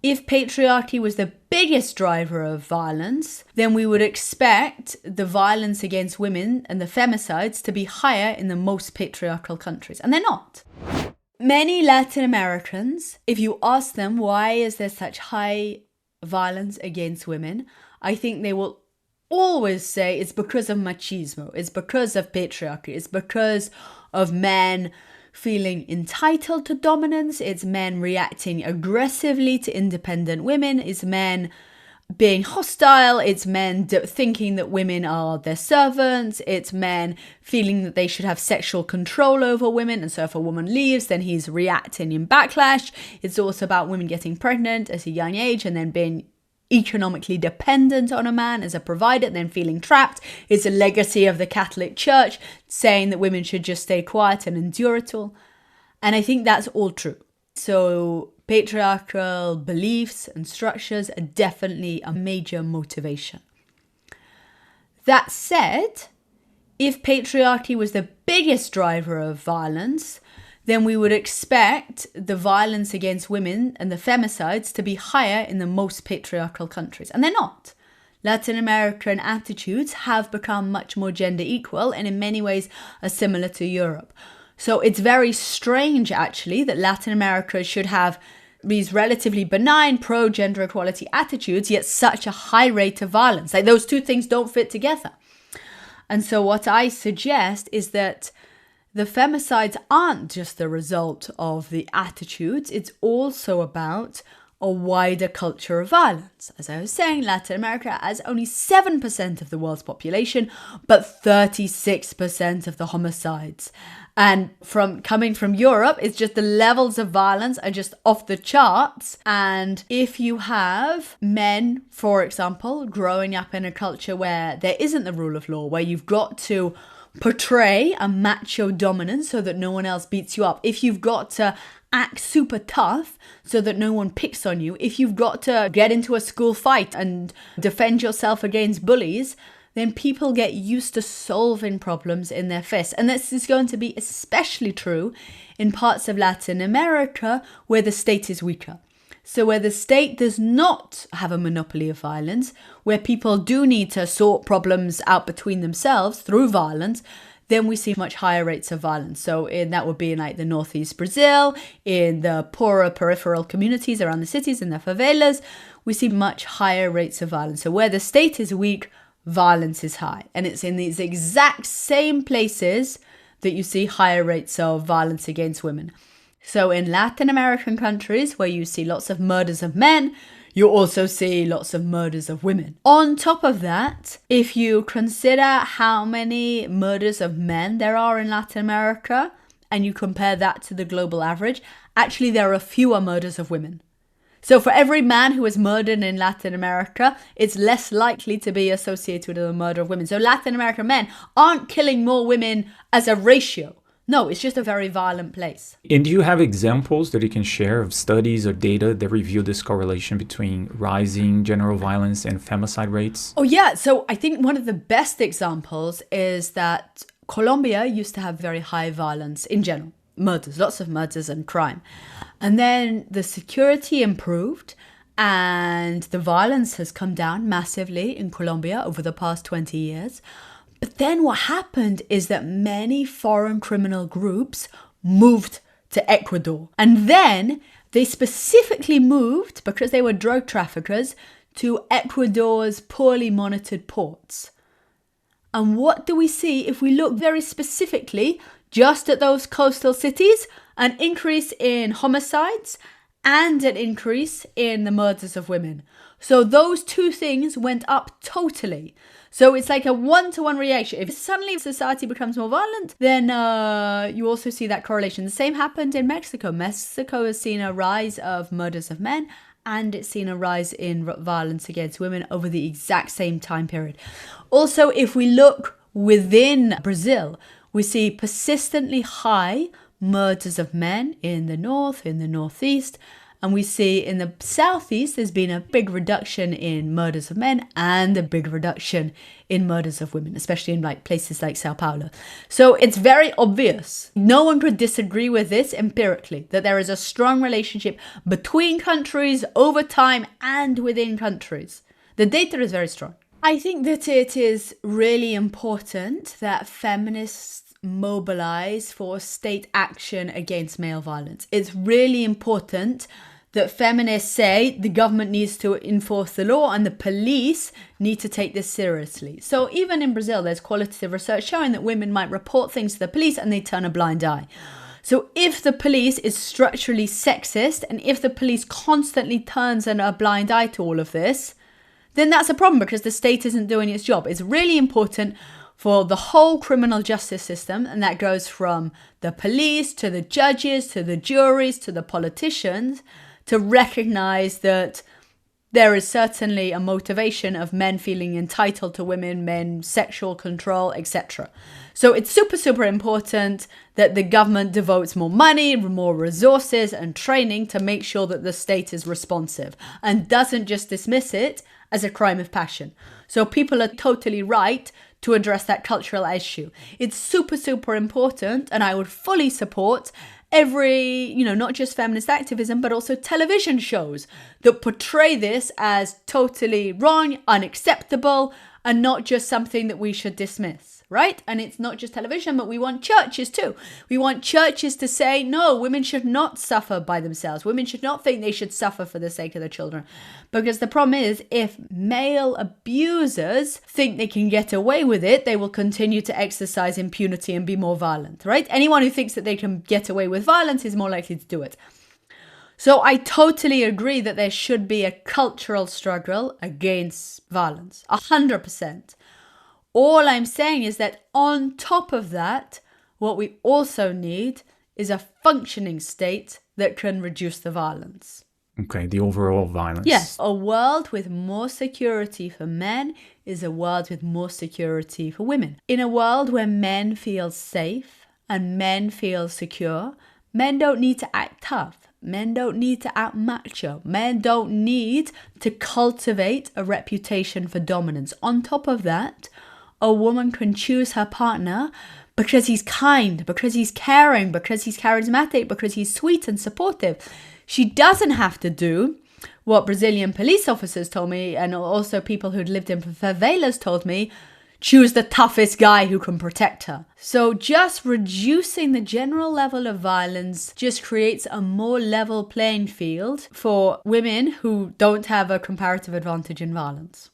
If patriarchy was the biggest driver of violence, then we would expect the violence against women and the femicides to be higher in the most patriarchal countries. And they're not. Many Latin Americans, if you ask them why is there such high violence against women, I think they will always say it's because of machismo, it's because of patriarchy, it's because of men feeling entitled to dominance, it's men reacting aggressively to independent women, it's men being hostile, it's men thinking that women are their servants, it's men feeling that they should have sexual control over women, and so if a woman leaves, then he's reacting in backlash. It's also about women getting pregnant at a young age and then being economically dependent on a man as a provider, then feeling trapped. It's a legacy of the Catholic Church saying that women should just stay quiet and endure it all. And I think that's all true. So patriarchal beliefs and structures are definitely a major motivation. That said, if patriarchy was the biggest driver of violence, then we would expect the violence against women and the femicides to be higher in the most patriarchal countries. And they're not. Latin American attitudes have become much more gender equal and in many ways are similar to Europe. So it's very strange, actually, that Latin America should have these relatively benign pro-gender equality attitudes, yet such a high rate of violence. Like those two things don't fit together. And so what I suggest is that the femicides aren't just the result of the attitudes, it's also about a wider culture of violence. As I was saying, Latin America has only 7% of the world's population, but 36% of the homicides. And coming from Europe, it's just the levels of violence are just off the charts. And if you have men, for example, growing up in a culture where there isn't the rule of law, where you've got to portray a macho dominance so that no one else beats you up, if you've got to act super tough so that no one picks on you, if you've got to get into a school fight and defend yourself against bullies, then people get used to solving problems in their fists. And this is going to be especially true in parts of Latin America where the state is weaker. So where the state does not have a monopoly of violence, where people do need to sort problems out between themselves through violence, then we see much higher rates of violence. So that would be in like the northeast Brazil, in the poorer peripheral communities around the cities, in the favelas, we see much higher rates of violence. So where the state is weak, violence is high. And it's in these exact same places that you see higher rates of violence against women. So in Latin American countries where you see lots of murders of men, you also see lots of murders of women. On top of that, if you consider how many murders of men there are in Latin America and you compare that to the global average, actually there are fewer murders of women. So for every man who is murdered in Latin America, it's less likely to be associated with the murder of women. So Latin American men aren't killing more women as a ratio. No, it's just a very violent place. And do you have examples that you can share of studies or data that reveal this correlation between rising general violence and femicide rates? Oh yeah, so I think one of the best examples is that Colombia used to have very high violence in general. Murders, lots of murders and crime. And then the security improved and the violence has come down massively in Colombia over the past 20 years. But then what happened is that many foreign criminal groups moved to Ecuador. And then they specifically moved, because they were drug traffickers, to Ecuador's poorly monitored ports. And what do we see if we look very specifically just at those coastal cities? An increase in homicides and an increase in the murders of women. So those two things went up totally. So it's like a one-to-one reaction. If suddenly society becomes more violent, then you also see that correlation. The same happened in Mexico. Mexico has seen a rise of murders of men and it's seen a rise in violence against women over the exact same time period. Also, if we look within Brazil, we see persistently high murders of men in the north, in the northeast, And we see in the southeast, there's been a big reduction in murders of men and a big reduction in murders of women, especially in like places like Sao Paulo. So it's very obvious. No one could disagree with this empirically, that there is a strong relationship between countries, over time, and within countries. The data is very strong. I think that it is really important that feminists mobilize for state action against male violence. It's really important that feminists say the government needs to enforce the law and the police need to take this seriously. So even in Brazil, there's qualitative research showing that women might report things to the police and they turn a blind eye. So if the police is structurally sexist and if the police constantly turns a blind eye to all of this, then that's a problem because the state isn't doing its job. It's really important for the whole criminal justice system, and that goes from the police to the judges to the juries to the politicians, to recognize that there is certainly a motivation of men feeling entitled to women, men, sexual control, etc. So it's super, super important that the government devotes more money, more resources and training to make sure that the state is responsive and doesn't just dismiss it as a crime of passion. So people are totally right to address that cultural issue. It's super, super important, and I would fully support every, not just feminist activism, but also television shows that portray this as totally wrong, unacceptable, and not just something that we should dismiss, right? And it's not just television, but we want churches too. We want churches to say, no, women should not suffer by themselves. Women should not think they should suffer for the sake of their children. Because the problem is, if male abusers think they can get away with it, they will continue to exercise impunity and be more violent, right? Anyone who thinks that they can get away with violence is more likely to do it. So I totally agree that there should be a cultural struggle against violence, 100%. All I'm saying is that on top of that, what we also need is a functioning state that can reduce the violence. Okay, the overall violence. Yes, a world with more security for men is a world with more security for women. In a world where men feel safe and men feel secure, men don't need to act tough. Men don't need to act macho. Men don't need to cultivate a reputation for dominance. On top of that, a woman can choose her partner because he's kind, because he's caring, because he's charismatic, because he's sweet and supportive. She doesn't have to do what Brazilian police officers told me, and also people who'd lived in favelas told me, choose the toughest guy who can protect her. So just reducing the general level of violence just creates a more level playing field for women who don't have a comparative advantage in violence.